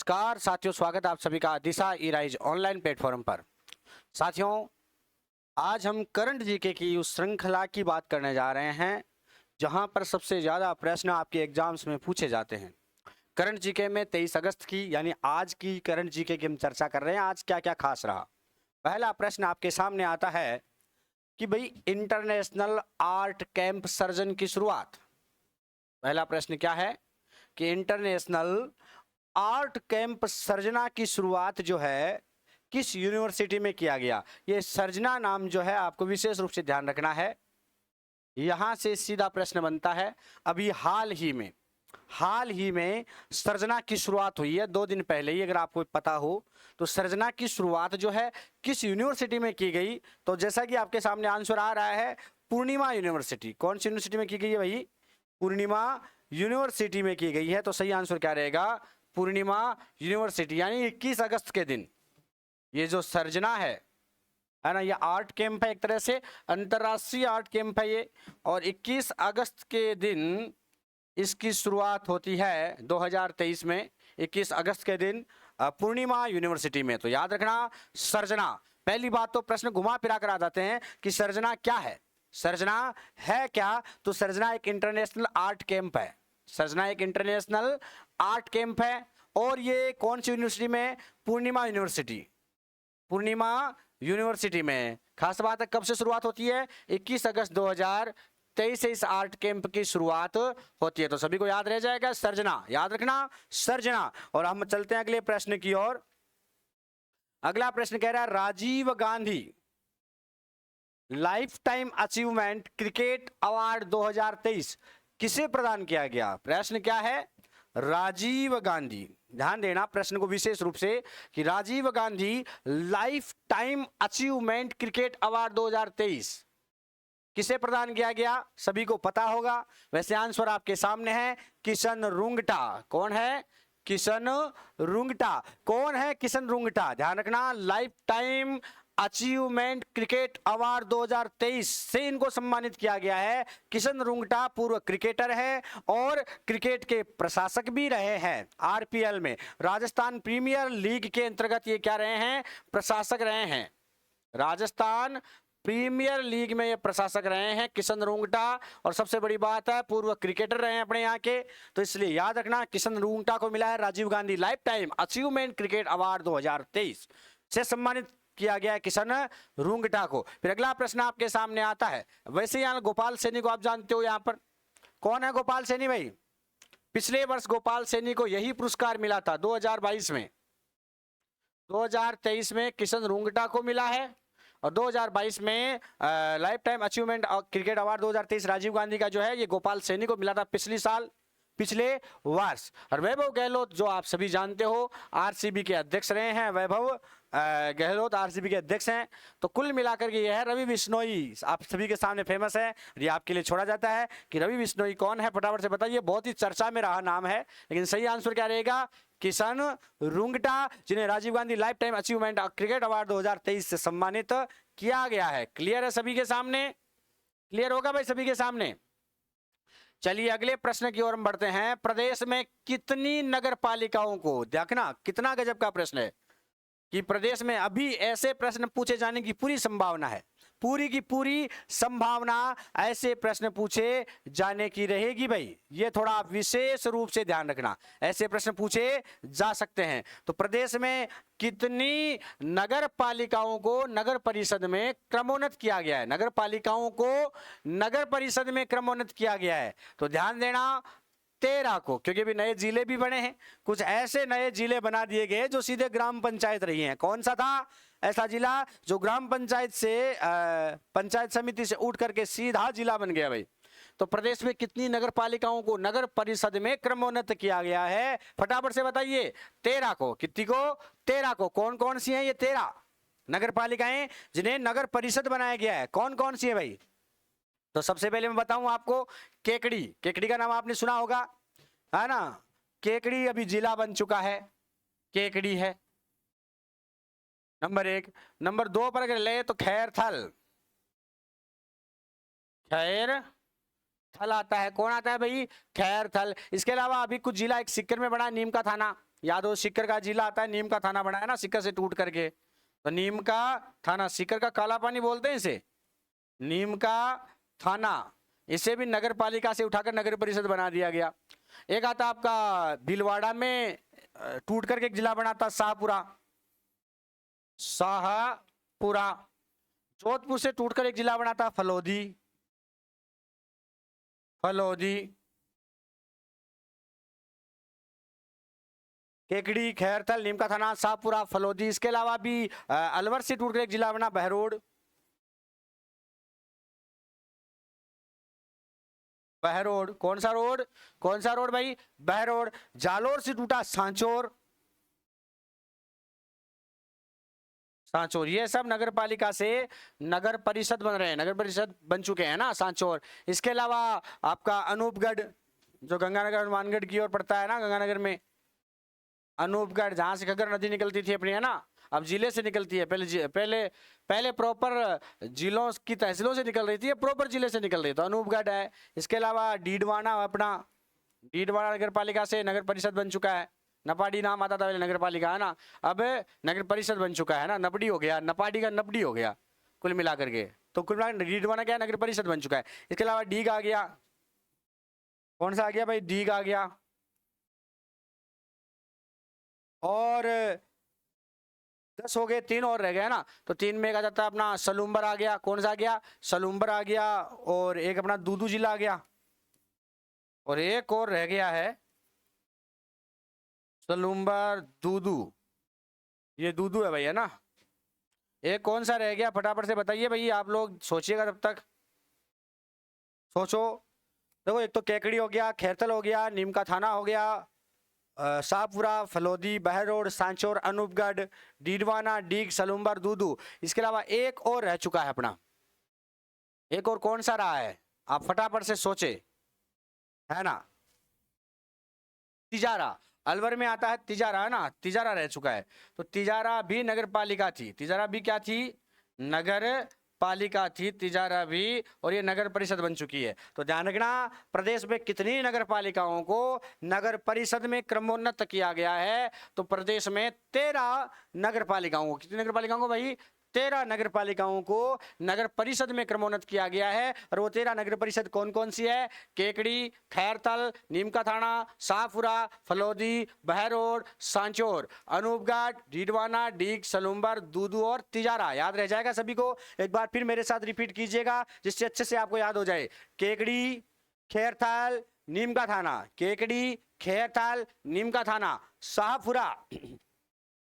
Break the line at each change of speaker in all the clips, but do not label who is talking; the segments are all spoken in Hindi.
नमस्कार साथियों, स्वागत है आप सभी का दिशा ई राइज ऑनलाइन प्लेटफॉर्म पर। साथियों, आज हम करंट जीके की उस श्रृंखला की बात करने जा रहे हैं जहां पर सबसे ज़्यादा प्रश्न आपके एग्जाम्स में पूछे जाते हैं। करंट जीके में 23 अगस्त की यानी आज की करंट जीके की हम चर्चा कर रहे हैं। आज क्या क्या खास रहा। पहला प्रश्न आपके सामने आता है कि भाई इंटरनेशनल आर्ट कैंप सर्जन की शुरुआत। पहला प्रश्न क्या है कि इंटरनेशनल आर्ट कैंप सर्जना की शुरुआत जो है किस यूनिवर्सिटी में किया गया। ये सर्जना नाम जो है आपको विशेष रूप से ध्यान रखना है। यहां से सीधा प्रश्न बनता है, अभी हाल ही में सर्जना की शुरुआत हुई है 2 दिन पहले ही, अगर आपको पता हो तो सर्जना की शुरुआत जो है किस यूनिवर्सिटी में की गई। तो जैसा कि आपके सामने आंसर आ रहा है, पूर्णिमा यूनिवर्सिटी। कौन सी यूनिवर्सिटी में की गई है भाई? पूर्णिमा यूनिवर्सिटी में की गई है। तो सही आंसर क्या रहेगा? पूर्णिमा यूनिवर्सिटी। यानी 21 अगस्त के दिन ये जो सर्जना है ना, ये आर्ट कैंप है, एक तरह से अंतरराष्ट्रीय आर्ट कैंप है ये। और 21 अगस्त के दिन इसकी शुरुआत होती है 2023 में, 21 अगस्त के दिन पूर्णिमा यूनिवर्सिटी में। तो याद रखना सर्जना। पहली बात तो प्रश्न घुमा फिरा कर आ जाते हैं कि सर्जना क्या है, सर्जना है क्या। तो सर्जना एक इंटरनेशनल आर्ट कैंप है। सर्जना एक इंटरनेशनल आर्ट कैंप है और ये कौन सी यूनिवर्सिटी में? पूर्णिमा यूनिवर्सिटी। पूर्णिमा यूनिवर्सिटी में। खास बात है, कब से शुरुआत होती है? 21 अगस्त 2023 से इस आर्ट कैंप की शुरुआत होती है। तो सभी को याद रह जाएगा सर्जना, याद रखना सर्जना। और हम चलते हैं अगले प्रश्न की ओर। अगला प्रश्न कह रहा है Rajiv Gandhi life time achievement cricket award 2023 किसे प्रदान किया गया? प्रश्न क्या है? राजीव गांधी। ध्यान देना प्रश्न को विशेष रूप से कि Rajiv Gandhi life time achievement cricket award 2023 किसे प्रदान किया गया? सभी को पता होगा। वैसे आंसर आपके सामने है, किशन रुंगटा। कौन है? किशन रुंगटा। कौन है किशन रुंगटा? ध्यान रखना, life time achievement cricket award 2023 से इनको सम्मानित किया गया है। किशन रुंगटा पूर्व क्रिकेटर है और क्रिकेट के प्रशासक भी रहे हैं। आरपीएल में, राजस्थान प्रीमियर लीग के अंतर्गत ये क्या रहे हैं? प्रशासक रहे हैं। राजस्थान प्रीमियर लीग में ये प्रशासक रहे हैं किशन रुंगटा। और सबसे बड़ी बात है, पूर्व क्रिकेटर रहे हैं अपने यहाँ के। तो इसलिए याद रखना किशन रुंगटा को मिला है Rajiv Gandhi life time achievement cricket award 2023 से सम्मानित किया गया है किशन रुंगटा को। फिर अगला प्रश्न आपके सामने आता है, वैसे यहाँ गोपाल सैनी को आप जानते हो। यहाँ पर कौन है गोपाल सैनी भाई? पिछले वर्ष गोपाल सैनी को यही पुरस्कार मिला था 2022 में। 2023 में किशन रुंगटा को मिला है और 2022 में life time achievement cricket award 2023 Rajiv Gandhi का जो है ये गोपाल सैनी को मिला था पिछले वर्ष। और वैभव गहलोत जो आप सभी जानते हो आरसीबी के अध्यक्ष रहे हैं। वैभव गहलोत आरसीबी के अध्यक्ष हैं। तो कुल मिलाकर के ये है रवि बिश्नोई, आप सभी के सामने फेमस है। ये आपके लिए छोड़ा जाता है कि रवि बिश्नोई कौन है, फटाफट से बताइए। बहुत ही चर्चा में रहा नाम है, लेकिन सही आंसर क्या रहेगा? किशन रुंगटा, जिन्हें Rajiv Gandhi life time achievement cricket award 2023 से सम्मानित किया गया है। क्लियर है सभी के सामने? क्लियर होगा भाई सभी के सामने? चलिए अगले प्रश्न की ओर हम बढ़ते हैं। प्रदेश में कितनी नगर पालिकाओं को, देखना कितना गजब का प्रश्न है कि प्रदेश में अभी ऐसे प्रश्न पूछे जाने की पूरी संभावना है, पूरी की पूरी संभावना ऐसे प्रश्न पूछे जाने की रहेगी भाई। ये थोड़ा विशेष रूप से ध्यान रखना, ऐसे प्रश्न पूछे जा सकते हैं। तो प्रदेश में कितनी नगर पालिकाओं को नगर परिषद में क्रमोन्नत किया गया है? नगर पालिकाओं को नगर परिषद में क्रमोन्नत किया गया है। तो ध्यान देना 13 को, क्योंकि अभी नए जिले भी बने हैं। कुछ ऐसे नए जिले बना दिए गए जो सीधे ग्राम पंचायत रही हैं। कौन सा था ऐसा जिला जो ग्राम पंचायत से पंचायत समिति से उठ करके सीधा जिला बन गया भाई? तो प्रदेश में कितनी नगर पालिकाओं को नगर परिषद में क्रमोन्नत किया गया है? फटाफट से बताइए। 13 को। कितनी को? 13 को। कौन कौन सी हैं ये 13 नगर पालिकाएं जिन्हें नगर परिषद बनाया गया है? कौन कौन सी है भाई? तो सबसे पहले मैं बताऊं आपको, केकड़ी। केकड़ी का नाम आपने सुना होगा, है ना? केकड़ी अभी जिला बन चुका है, केकड़ी है नंबर 1। नंबर 2 पर अगर ले तो खैरथल। खैरथल आता है। कौन आता है भाई? खैरथल। इसके अलावा अभी कुछ जिला एक सिक्कर में बना नीम का थाना, याद हो सीकर का जिला आता है, नीम का थाना बना है ना सीकर से टूट करके, तो नीम का थाना, सीकर का काला पानी बोलते हैं इसे, नीम का थाना। इसे भी नगर पालिका से उठाकर नगर परिषद बना दिया गया। एक आता आपका भीलवाड़ा में टूट करके एक जिला बना था शाहपुरा, शाहपुरा। जोधपुर से टूटकर एक जिला बना था फलोदी, फलोदी। केकड़ी, खैरथल, नीम का थाना, शाहपुरा, फलोदी। इसके अलावा भी अलवर से टूटकर एक जिला बना बहरोड, बहरोड। कौन सा रोड, कौन सा रोड भाई, बहरोड। जालोर से टूटा सांचौर, सांचौर। ये सब नगर पालिका से नगर परिषद बन रहे हैं, नगर परिषद बन चुके हैं ना सांचौर। इसके अलावा आपका अनूपगढ़ जो गंगानगर हनुमानगढ़ की ओर पड़ता है ना, गंगानगर में अनूपगढ़, जहां से घग्गर नदी निकलती थी अपनी, है ना, अब जिले से निकलती है। पहले प्रॉपर जिलों की तहसीलों से निकल रही थी, प्रॉपर जिले से निकल रही, तो अनूपगढ़ है। इसके अलावा डीडवाना, अपना डीडवाना नगर पालिका से नगर परिषद बन चुका है। नपाड़ी नाम आता था पहले नगर पालिका, है ना, अब नगर परिषद बन चुका है ना, नपड़ी हो गया, नपाड़ी का नपड़ी हो गया कुल मिलाकर के। तो कुल मिलाकर डीडवाना क्या नगर परिषद बन चुका है। इसके अलावा डीग आ गया, कौन सा आ गया भाई, डीग आ गया। और 10 हो गए, 3 और रह गए ना, तो 3 में एक आ जाता है अपना सलूम्बर आ गया। कौन सा आ गया, सलूम्बर आ गया। और एक अपना दूदू जिला आ गया, और एक और रह गया है सलूम्बर, दूदू। ये दूदू है भाई, है ना। एक कौन सा रह गया फटाफट से बताइए भाई, आप लोग सोचिएगा तब तक, सोचो। देखो एक तो केकड़ी हो गया, खैरथल हो गया, नीम का थाना हो गया, शाहपुरा, फलोदी, बहरोड, सांचौर, अनूपगढ़, डीडवाना, डीग, सलूम्बर, दूदू। इसके अलावा एक और रह चुका है अपना, एक और कौन सा रहा है, आप फटाफट से सोचे, है ना, तिजारा। अलवर में आता है तिजारा, है ना, तिजारा रह चुका है। तो तिजारा भी नगर पालिका थी, तिजारा भी क्या थी, नगर पालिका थी तिजारा भी, और ये नगर परिषद बन चुकी है। तो ध्यान रखना, प्रदेश में कितनी नगर पालिकाओं को नगर परिषद में क्रमोन्नत किया गया है, तो प्रदेश में 13 नगर पालिकाओं को, कितनी नगर पालिकाओं को भाई, 13 नगर पालिकाओं को नगर परिषद में क्रमोन्नत किया गया है। और वो 13 नगर परिषद कौन कौन सी है, केकड़ी, खैरथल, नीम का थाना, शाहपुरा, फलोदी, बहरोड, सांचौर, अनूपगढ़, डीडवाना, डीग, सलूम्बर, दूदू और तिजारा। याद रह जाएगा सभी को, एक बार फिर मेरे साथ रिपीट कीजिएगा जिससे अच्छे से आपको याद हो जाए। केकड़ी, खैरथल, नीम का थाना, केकड़ी, खैरथल, नीम का थाना, शाहपुरा,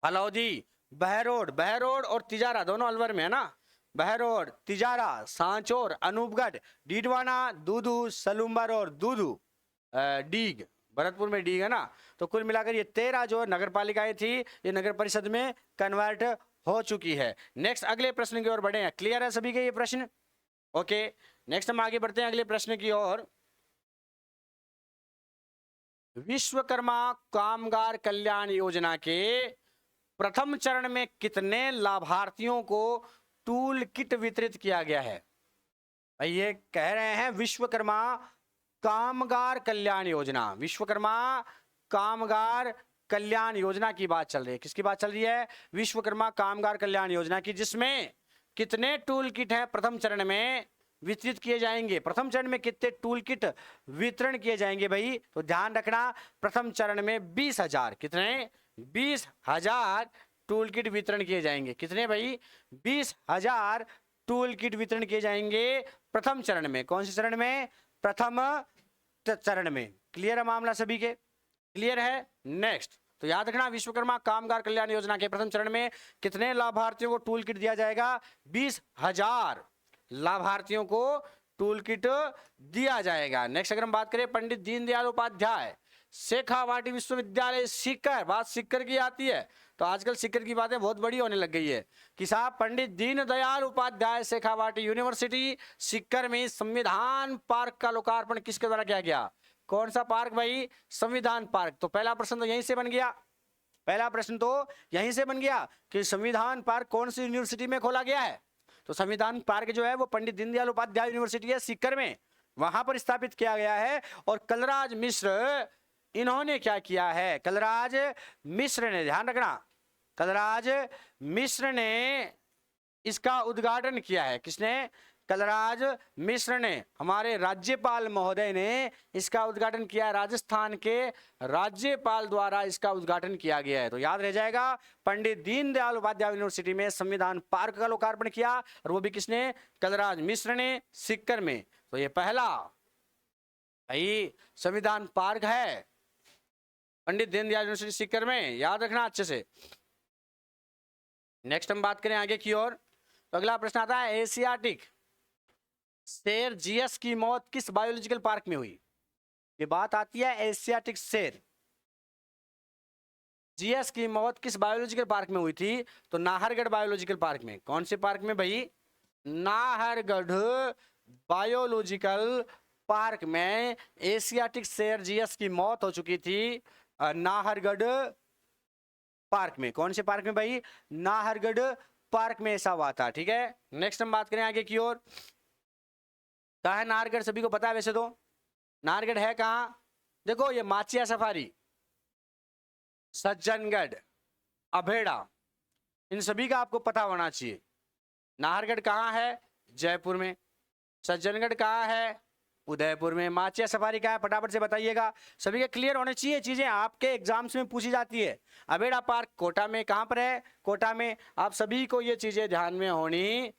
फलोदी, बहरोड, बहरोड और तिजारा दोनों अलवर में है ना, बहरोड, तिजारा, सांचौर, अनूपगढ़, डीडवाना, दूदू, सलूम्बर और दूदू, डीग, भरतपुर में डीग है ना। तो कुल मिलाकर ये 13 जो नगर पालिकाएं थी, ये नगर परिषद में कन्वर्ट हो चुकी है। नेक्स्ट अगले प्रश्न की ओर बढ़े हैं, क्लियर है सभी के ये प्रश्न, ओके। नेक्स्ट हम आगे बढ़ते हैं अगले प्रश्न की ओर। विश्वकर्मा कामगार कल्याण योजना के प्रथम चरण में कितने लाभार्थियों को टूल किट वितरित किया गया है। भाई ये कह रहे हैं विश्वकर्मा कामगार कल्याण योजना, विश्वकर्मा कामगार कल्याण योजना की बात चल रही है। किसकी बात चल रही है, विश्वकर्मा कामगार कल्याण योजना की, जिसमें कितने टूल किट हैं प्रथम चरण में वितरित किए जाएंगे। प्रथम चरण में कितने टूल किट वितरण किए जाएंगे भाई, तो ध्यान रखना, प्रथम चरण में 20,000, कितने, 20,000 टूल किट वितरण किए जाएंगे। कितने भाई, 20,000 टूल किट वितरण किए जाएंगे प्रथम चरण में। कौन से चरण में, प्रथम चरण में। क्लियर है मामला सभी के, क्लियर है। नेक्स्ट, तो याद रखना, विश्वकर्मा कामगार कल्याण योजना के प्रथम चरण में कितने लाभार्थियों को टूल किट दिया जाएगा, 20,000 लाभार्थियों को टूल किट दिया जाएगा। नेक्स्ट अगर हम बात करें पंडित दीनदयाल उपाध्याय शेखावाटी विश्वविद्यालय सीकर, बात सीकर की आती है, तो आजकल सीकर की बातें बहुत बड़ी होने लग गई है कि साहब पंडित दीनदयाल उपाध्याय शेखावाटी यूनिवर्सिटी सीकर में संविधान पार्क का लोकार्पण किसके द्वारा किया गया। कौन सा पार्क भाई, संविधान पार्क। तो पहला प्रश्न तो यहीं से बन गया, पहला प्रश्न तो यहीं से बन गया कि संविधान पार्क कौन सी यूनिवर्सिटी में खोला गया है। तो संविधान पार्क जो है वो पंडित दीनदयाल उपाध्याय यूनिवर्सिटी है सीकर में, वहां पर स्थापित किया गया है। और कलराज मिश्र इन्होंने क्या किया है, कलराज मिश्र ने, ध्यान रखना, कलराज मिश्र ने इसका उद्घाटन किया है। किसने? कलराज मिश्र ने, हमारे राज्यपाल महोदय ने इसका उद्घाटन किया है। राजस्थान के राज्यपाल द्वारा इसका उद्घाटन किया गया है। तो याद रह जाएगा, पंडित दीनदयाल उपाध्याय यूनिवर्सिटी में संविधान पार्क का लोकार्पण किया, और वो भी किसने? कलराज मिश्र ने, सीकर में। तो ये पहला भाई संविधान पार्क है पंडित दीनदयाल यूनिवर्सिटी सीकर में, याद रखना अच्छे से। नेक्स्ट हम बात करें आगे की ओर, तो अगला प्रश्न आता है, एशियाटिक शेर जीएस की मौत किस बायोलॉजिकल पार्क में हुई? ये बात आती है एशियाटिक शेर जीएस की मौत किस बायोलॉजिकल पार्क में हुई थी? तो नाहरगढ़ बायोलॉजिकल पार्क में। कौन से पार्क में भाई? नाहरगढ़ बायोलॉजिकल पार्क में एशियाटिक शेर जीएस की मौत हो चुकी थी, नाहरगढ़ पार्क में। कौन से पार्क में भाई? नाहरगढ़ पार्क में ऐसा हुआ था। ठीक है, नेक्स्ट हम बात करें आगे की ओर, कहाँ है नाहरगढ़? सभी को पता है वैसे तो, नाहरगढ़ है कहाँ? देखो, ये माचिया सफारी, सज्जनगढ़, अभेड़ा, इन सभी का आपको पता होना चाहिए। नाहरगढ़ कहाँ है? जयपुर में। सज्जनगढ़ कहाँ है? उदयपुर में। माचिया सफारी कहाँ है? फटाफट से बताइएगा, सभी के क्लियर होने चाहिए चीजें, आपके एग्जाम्स में पूछी जाती है। अभेड़ा पार्क कोटा में, कहाँ पर है? कोटा में। आप सभी को ये चीजें ध्यान में होनी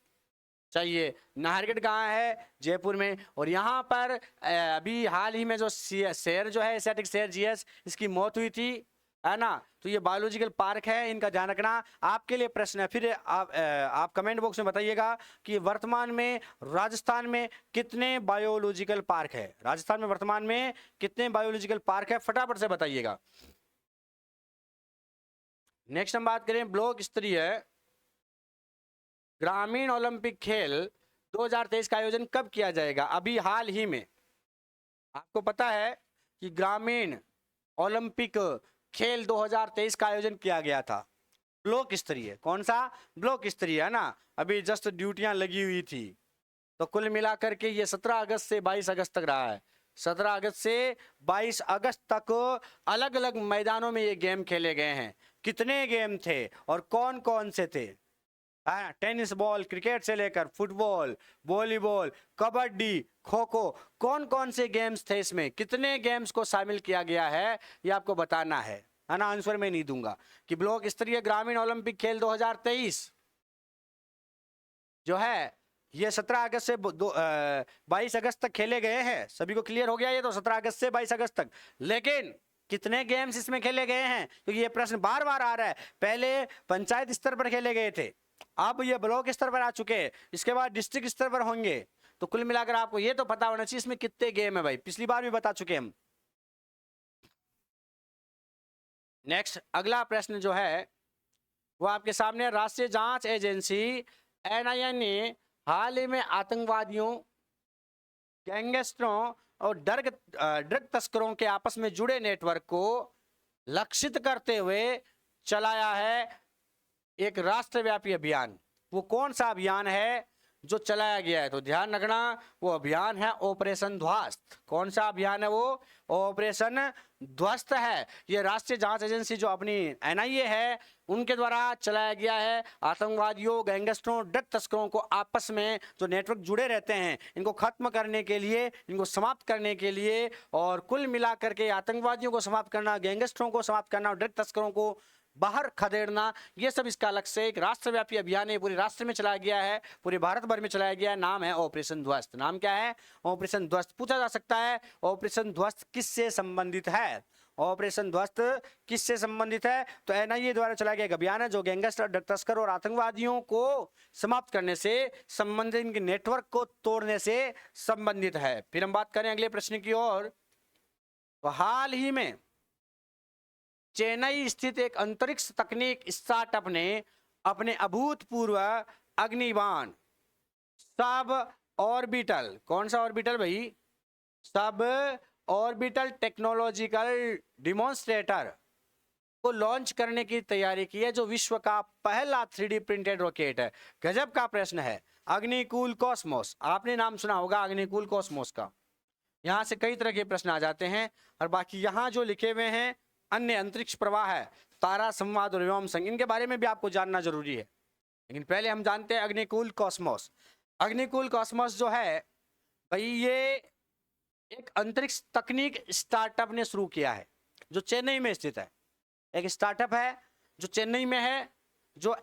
चाहिए। नाहरगढ़ कहाँ है? जयपुर में। और यहाँ पर अभी हाल ही में जो शेर जो है एशियाटिक शेर जीएस, इसकी मौत हुई थी, है ना? तो ये बायोलॉजिकल पार्क है, इनका ध्यान रखना। आपके लिए प्रश्न है, फिर आप कमेंट बॉक्स में बताइएगा कि वर्तमान में राजस्थान में कितने बायोलॉजिकल पार्क है? राजस्थान में वर्तमान में कितने बायोलॉजिकल पार्क है? फटाफट से बताइएगा। नेक्स्ट हम बात करें ब्लॉक स्तरीय ग्रामीण ओलंपिक खेल 2023 का आयोजन कब किया जाएगा? अभी हाल ही में आपको पता है कि ग्रामीण ओलंपिक खेल 2023 का आयोजन किया गया था, ब्लॉक स्तरीय। कौन सा? ब्लॉक स्तरीय, है ना? अभी जस्ट ड्यूटियां लगी हुई थी। तो कुल मिलाकर के ये 17 अगस्त से 22 अगस्त तक रहा है। 17 अगस्त से 22 अगस्त तक अलग अलग मैदानों में ये गेम खेले गए हैं। कितने गेम थे और कौन कौन से थे? टेनिस बॉल, क्रिकेट से लेकर फुटबॉल, वॉलीबॉल, कबड्डी, खो खो, कौन कौन से गेम्स थे इसमें? कितने गेम्स को शामिल किया गया है, ये आपको बताना है ना? आंसर मैं नहीं दूंगा कि ब्लॉक स्तरीय ग्रामीण ओलंपिक खेल 2023 जो है ये 17 अगस्त से 22 अगस्त तक खेले गए हैं। सभी को क्लियर हो गया ये? तो 17 अगस्त से 22 अगस्त तक। लेकिन कितने गेम्स इसमें खेले गए हैं? क्योंकि ये प्रश्न बार बार आ रहा है। पहले पंचायत स्तर पर खेले गए थे, अब ये ब्लॉक स्तर पर आ चुके हैं, इसके बाद डिस्ट्रिक्ट स्तर पर होंगे। तो कुल मिलाकर आपको ये तो पता होना चाहिए इसमें कितने गेम है भाई, पिछली बार भी बता चुके हम। नेक्स्ट अगला प्रश्न जो है वो आपके सामने, राष्ट्रीय जांच एजेंसी एनआईए ने हाल ही में आतंकवादियों, गैंगस्टरों और ड्रग तस्करों के आपस में जुड़े नेटवर्क को लक्षित करते हुए चलाया है एक राष्ट्रव्यापी अभियान। वो कौन सा अभियान है जो चलाया गया है? तो ध्यान रखना, वो अभियान है ऑपरेशन ध्वस्त। कौन सा अभियान है वो? ऑपरेशन ध्वस्त है। ये राष्ट्रीय जांच एजेंसी जो अपनी एनआईए है उनके द्वारा चलाया गया है। आतंकवादियों, गैंगस्टरों, ड्रग तस्करों को आपस में जो नेटवर्क जुड़े रहते हैं, इनको खत्म करने के लिए, इनको समाप्त करने के लिए, और कुल मिलाकर के आतंकवादियों को समाप्त करना, गैंगस्टरों को समाप्त करना और ड्रग तस्करों को बाहर खदेड़ना, ये सब इसका अलग से एक राष्ट्रव्यापी अभियान है, पूरे राष्ट्र में चलाया गया है, पूरे भारत भर में चलाया गया है। नाम है ऑपरेशन ध्वस्त। नाम क्या है? ऑपरेशन ध्वस्त। पूछा जा सकता है ऑपरेशन ध्वस्त किससे संबंधित है? ऑपरेशन ध्वस्त किससे संबंधित है? तो एनआईए द्वारा चलाया गया एक अभियान है जो गैंगस्टर, ड्रग तस्कर और आतंकवादियों को समाप्त करने से संबंधित, इनके नेटवर्क को तोड़ने से संबंधित है। फिर हम बात करें अगले प्रश्न की ओर, तो हाल ही में चेन्नई स्थित एक अंतरिक्ष तकनीक स्टार्टअप ने अपने अभूतपूर्व अग्निबाण सब ऑर्बिटल, कौन सा ऑर्बिटल भाई? सब ऑर्बिटल टेक्नोलॉजिकल डिमॉन्स्ट्रेटर को लॉन्च करने की तैयारी की है, जो विश्व का पहला 3D प्रिंटेड रॉकेट है। गजब का प्रश्न है। अग्निकुल कॉस्मोस, आपने नाम सुना होगा अग्निकुल कॉस्मोस का। यहाँ से कई तरह के प्रश्न आ जाते हैं। और बाकी यहाँ जो लिखे हुए हैं अन्य अंतरिक्ष प्रवाह है, तारा संवाद और व्योम संघ, इनके बारे में भी आपको जानना जरूरी है। लेकिन पहले हम जानते हैं अग्निकुल कॉस्मोस। अग्निकुल कॉस्मोस जो है भाई, ये एक अंतरिक्ष तकनीक स्टार्टअप ने शुरू किया है जो चेन्नई में स्थित है। एक स्टार्टअप है जो चेन्नई में है, जो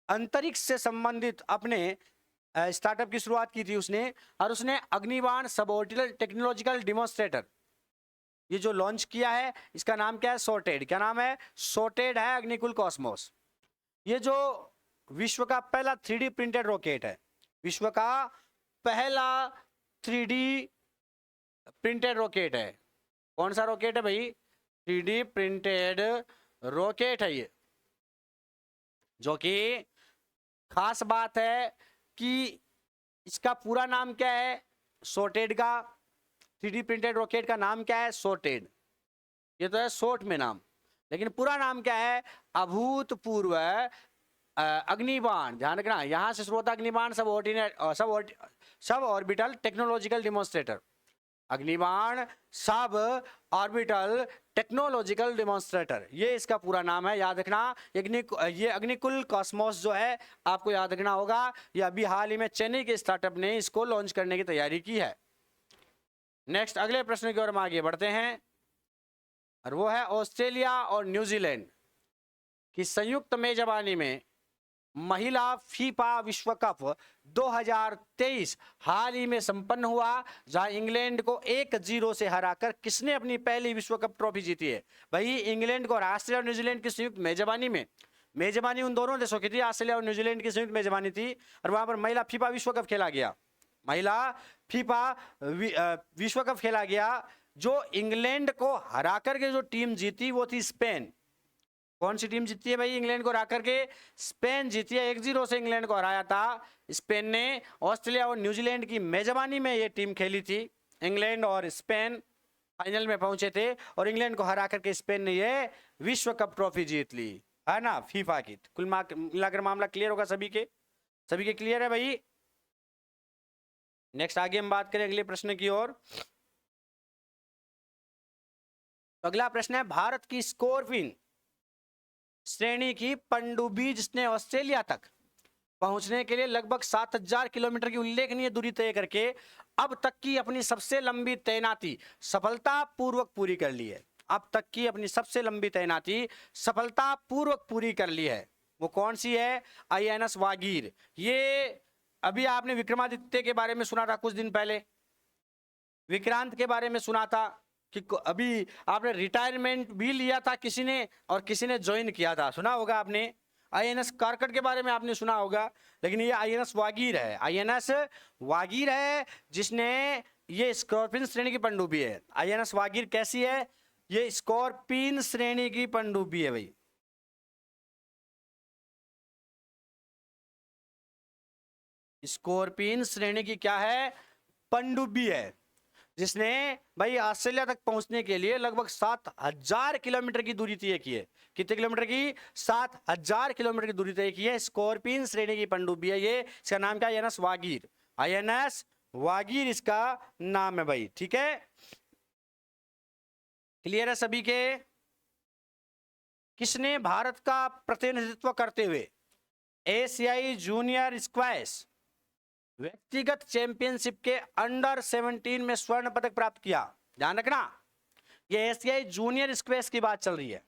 अंतरिक्ष से संबंधित अपने स्टार्टअप की शुरुआत की थी उसने। और उसने अग्निबाण सबऑर्बिटल टेक्नोलॉजिकल डेमोन्स्ट्रेटर ये जो लॉन्च किया है, इसका नाम क्या है? सॉर्टेड। क्या नाम है? सॉर्टेड है अग्निकुल कॉस्मोस। ये जो विश्व का पहला 3D प्रिंटेड रॉकेट है, विश्व का पहला 3D प्रिंटेड रॉकेट है। कौन सा रॉकेट है भाई? 3D प्रिंटेड रॉकेट है ये। जो कि खास बात है कि इसका पूरा नाम क्या है? सॉर्टेड का 3D प्रिंटेड रॉकेट का नाम क्या है? सॉर्टेड। ये तो है शॉर्ट में नाम, लेकिन पूरा नाम क्या है? अभूतपूर्व अग्निबाण। ध्यान रखना, यहां से शुरू होता है अग्निबाण sub orbital technological demonstrator. अग्निबाण sub orbital technological demonstrator, ये इसका पूरा नाम है। याद रखना, ये अग्निकुल कॉस्मोस जो है आपको याद रखना होगा। ये अभी हाल ही में चेन्नई के स्टार्टअप ने इसको लॉन्च करने की तैयारी की है। नेक्स्ट अगले प्रश्न की ओर हम आगे बढ़ते हैं, और वो है ऑस्ट्रेलिया और न्यूजीलैंड की संयुक्त मेजबानी में महिला फीफा विश्व कप 2023 हाल ही में संपन्न हुआ, जहां इंग्लैंड को 1-0 से हराकर किसने अपनी पहली विश्व कप ट्रॉफी जीती है? भाई इंग्लैंड को ऑस्ट्रेलिया और न्यूजीलैंड की संयुक्त मेजबानी में, मेजबानी उन दोनों देशों की थी, ऑस्ट्रेलिया और न्यूजीलैंड की संयुक्त मेजबानी थी, और वहां पर महिला फीफा विश्व कप खेला गया। महिला फीफा विश्व कप खेला गया। जो इंग्लैंड को हराकर के जो टीम जीती वो थी स्पेन। कौन सी टीम जीती है भाई इंग्लैंड को हराकर के? स्पेन जीती है। 1-0 से इंग्लैंड को हराया था स्पेन ने। ऑस्ट्रेलिया और न्यूजीलैंड की मेजबानी में ये टीम खेली थी। इंग्लैंड और स्पेन फाइनल में पहुंचे थे, और इंग्लैंड को हरा करके स्पेन ने ये विश्व कप ट्रॉफी जीत ली है ना, फीफा की। कुल मिलाकर मामला क्लियर होगा सभी के क्लियर है भाई। नेक्स्ट आगे हम बात करें अगले प्रश्न की ओर। तो अगला प्रश्न है, भारत की स्कॉर्पिन श्रेणी की पनडुब्बी जिसने ऑस्ट्रेलिया तक पहुंचने के लिए लगभग 7000 किलोमीटर की उल्लेखनीय दूरी तय करके अब तक की अपनी सबसे लंबी तैनाती सफलतापूर्वक पूरी कर ली है। अब तक की अपनी सबसे लंबी तैनाती सफलतापूर्वक पूरी कर ली है। वो कौन सी है? INS वागीर। ये अभी आपने विक्रमादित्य के बारे में सुना था कुछ दिन पहले, विक्रांत के बारे में सुना था कि अभी आपने रिटायरमेंट भी लिया था किसी ने, और किसी ने ज्वाइन किया था, सुना होगा आपने। INS कारकट के बारे में आपने सुना होगा, लेकिन ये INS वागीर है। INS वागीर है जिसने, ये स्कॉर्पिन श्रेणी की पनडुब्बी है। INS वागीर कैसी है? ये स्कॉर्पिन श्रेणी की पनडुब्बी है भाई। स्कॉर्पिन श्रेणी की क्या है? पनडुब्बी है, जिसने भाई ऑस्ट्रेलिया तक पहुंचने के लिए लगभग 7000 किलोमीटर की दूरी तय की है। कितने किलोमीटर की? 7000 किलोमीटर की दूरी तय की है। स्कॉर्पिन श्रेणी की पनडुब्बी है ये। इसका नाम क्या है? INS वागीर। INS वागीर इसका नाम है भाई। ठीक है, क्लियर है सभी के? किसने भारत का प्रतिनिधित्व करते हुए एशियाई जूनियर स्क्वैश व्यक्तिगत चैंपियनशिप के अंडर 17 में स्वर्ण पदक प्राप्त किया? ध्यान रखना, ये एशियाई जूनियर स्क्वैश की बात चल रही है।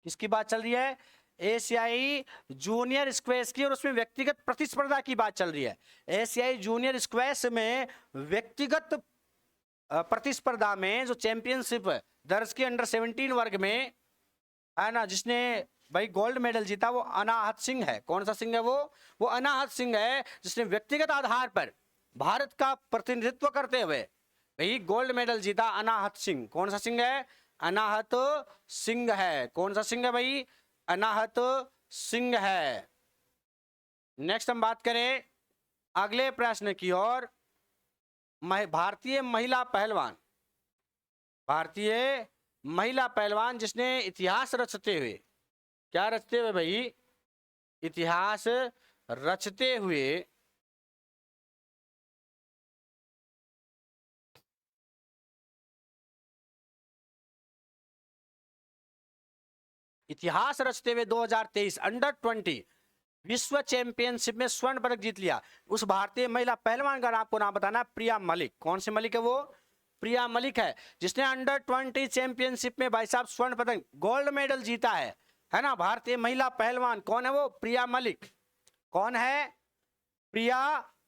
किसकी बात चल रही है? एशियाई जूनियर स्क्वैश की, और उसमें व्यक्तिगत प्रतिस्पर्धा की बात चल रही है। एशियाई जूनियर स्क्वैश में व्यक्तिगत प्रतिस्पर्धा में जो चैंपियनशिप दर्ज की अंडर 17 वर्ग में, है ना, जिसने भाई गोल्ड मेडल जीता वो अनाहत सिंह है। कौन सा सिंह है वो अनाहत सिंह है, जिसने व्यक्तिगत आधार पर भारत का प्रतिनिधित्व करते हुए भाई गोल्ड मेडल जीता। अनाहत सिंह। कौन सा सिंह है? अनाहत सिंह है। कौन सा सिंह है भाई? अनाहत सिंह है। नेक्स्ट हम बात करें अगले प्रश्न की ओर। भारतीय महिला पहलवान जिसने इतिहास रचते हुए, क्या रचते हुए भाई? इतिहास रचते हुए इतिहास रचते हुए 2023 अंडर 20 विश्व चैंपियनशिप में स्वर्ण पदक जीत लिया। उस भारतीय महिला पहलवान का आपको नाम बताना, प्रिया मलिक। कौन सी मलिक है वो? प्रिया मलिक है, जिसने अंडर 20 चैंपियनशिप में भाई साहब स्वर्ण पदक गोल्ड मेडल जीता है ना। भारतीय महिला पहलवान कौन है वो? प्रिया मलिक। कौन है? प्रिया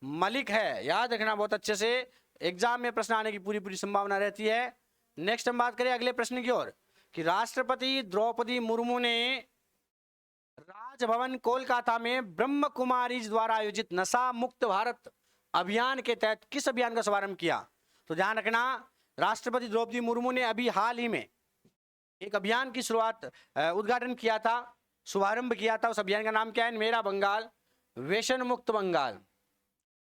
मलिक है। याद रखना बहुत अच्छे से, एग्जाम में प्रश्न आने की पूरी पूरी संभावना रहती है। नेक्स्ट हम बात करें अगले प्रश्न की ओर कि राष्ट्रपति द्रौपदी मुर्मू ने राजभवन कोलकाता में ब्रह्म कुमारीज द्वारा आयोजित नशा मुक्त भारत अभियान के तहत किस अभियान का शुभारंभ किया? तो ध्यान रखना, राष्ट्रपति द्रौपदी मुर्मू ने अभी हाल ही में एक अभियान की शुरुआत उद्घाटन किया था, शुभारंभ किया था। उस अभियान का नाम क्या है? मेरा बंगाल व्यसन मुक्त बंगाल।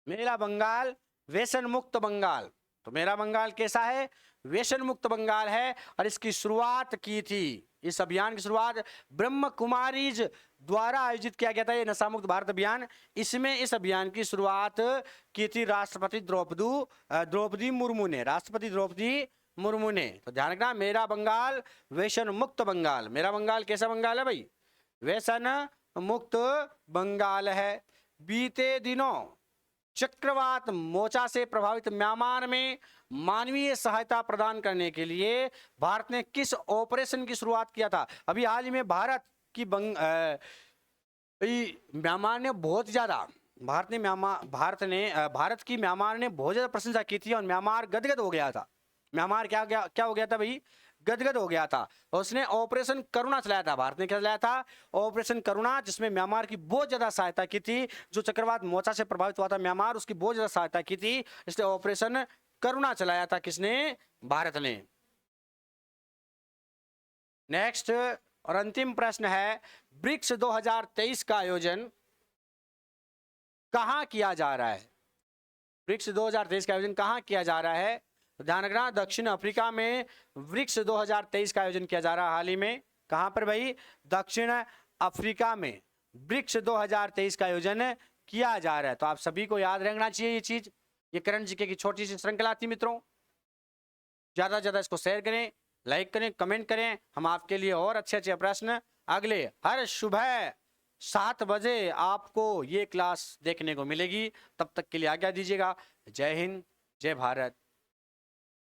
मेरा बंगाल व्यसन मुक्त बंगाल। तो मेरा बंगाल कैसा है? व्यसन मुक्त बंगाल है। और इसकी शुरुआत की थी, इस अभियान की शुरुआत ब्रह्म कुमारीज द्वारा आयोजित किया गया था, ये नशा मुक्त भारत अभियान। इसमें इस अभियान की शुरुआत की थी राष्ट्रपति द्रौपदी मुर्मू ने, राष्ट्रपति द्रौपदी मुर्मू ने। तो ध्यान रखना, मेरा बंगाल व्यसन मुक्त बंगाल। मेरा बंगाल कैसा बंगाल है भाई? व्यसन मुक्त बंगाल है। बीते दिनों चक्रवात मोचा से प्रभावित म्यांमार में मानवीय सहायता प्रदान करने के लिए भारत ने किस ऑपरेशन की शुरुआत किया था? अभी हाल ही में भारत की म्यांमार ने बहुत ज्यादा भारत की म्यांमार ने बहुत ज्यादा प्रशंसा की थी और म्यांमार गदगद हो गया था। म्यांमार क्या हो गया था भाई? गदगद हो गया था। और उसने ऑपरेशन करुणा चलाया था। भारत ने क्या चलाया था? ऑपरेशन करुणा, जिसमें म्यांमार की बहुत ज्यादा सहायता की थी। जो चक्रवात मोचा से प्रभावित हुआ था म्यांमार, उसकी बहुत ज्यादा सहायता की थी, इसलिए ऑपरेशन करुणा चलाया था। किसने? भारत ने। नेक्स्ट और अंतिम प्रश्न है, ब्रिक्स 2023 का आयोजन कहां किया जा रहा है? ब्रिक्स 2023 का आयोजन कहां किया जा रहा है? ध्यान रखना, दक्षिण अफ्रीका में ब्रिक्स 2023 का आयोजन किया जा रहा है हाल ही में। कहां पर भाई? दक्षिण अफ्रीका में ब्रिक्स 2023 का आयोजन किया जा रहा है। तो आप सभी को याद रखना चाहिए ये चीज। ये करंट जीके की छोटी सी श्रृंखला थी मित्रों। ज्यादा से ज्यादा इसको शेयर करें, लाइक करें, कमेंट करें। हम आपके लिए और अच्छे अच्छे प्रश्न अगले हर सुबह 7 बजे आपको ये क्लास देखने को मिलेगी। तब तक के लिए आज्ञा दीजिएगा। जय हिंद, जय भारत।